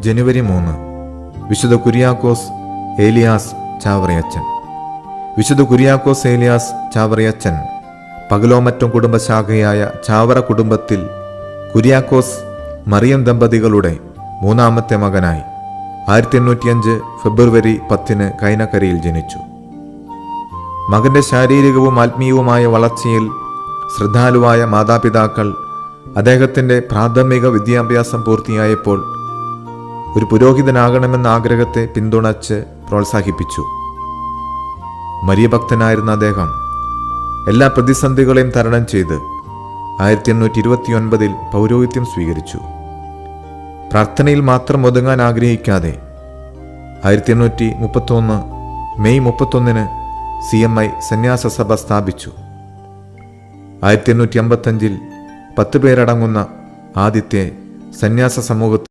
ജനുവരി 3 വിശുദ്ധ കുര്യാക്കോസ് ഏലിയാസ് ചാവറയച്ചൻ. വിശുദ്ധ കുര്യാക്കോസ് ഏലിയാസ് ചാവറയച്ചൻ പകലോമറ്റം കുടുംബശാഖയായ ചാവറ കുടുംബത്തിൽ കുര്യാക്കോസ് മറിയം ദമ്പതികളുടെ മൂന്നാമത്തെ മകനായി 1805 ഫെബ്രുവരി 10 കൈനക്കരയിൽ ജനിച്ചു. മകന്റെ ശാരീരികവും ആത്മീയവുമായ വളർച്ചയിൽ ശ്രദ്ധാലുവായ മാതാപിതാക്കൾ അദ്ദേഹത്തിൻ്റെ പ്രാഥമിക വിദ്യാഭ്യാസം പൂർത്തിയായപ്പോൾ ഒരു പുരോഹിതനാകണമെന്ന ആഗ്രഹത്തെ പിന്തുണച്ച് പ്രോത്സാഹിപ്പിച്ചു. മരിയഭക്തനായിരുന്ന അദ്ദേഹം എല്ലാ പ്രതിസന്ധികളെയും തരണം ചെയ്ത് 1829 പൗരോഹിത്യം സ്വീകരിച്ചു. പ്രാർത്ഥനയിൽ മാത്രം ഒതുങ്ങാൻ ആഗ്രഹിക്കാതെ 1831 മെയ് 31 CMI സന്യാസ സഭ സ്ഥാപിച്ചു. 1855 10 പേരടങ്ങുന്ന ആദ്യത്തെ സന്യാസ സമൂഹത്തിൽ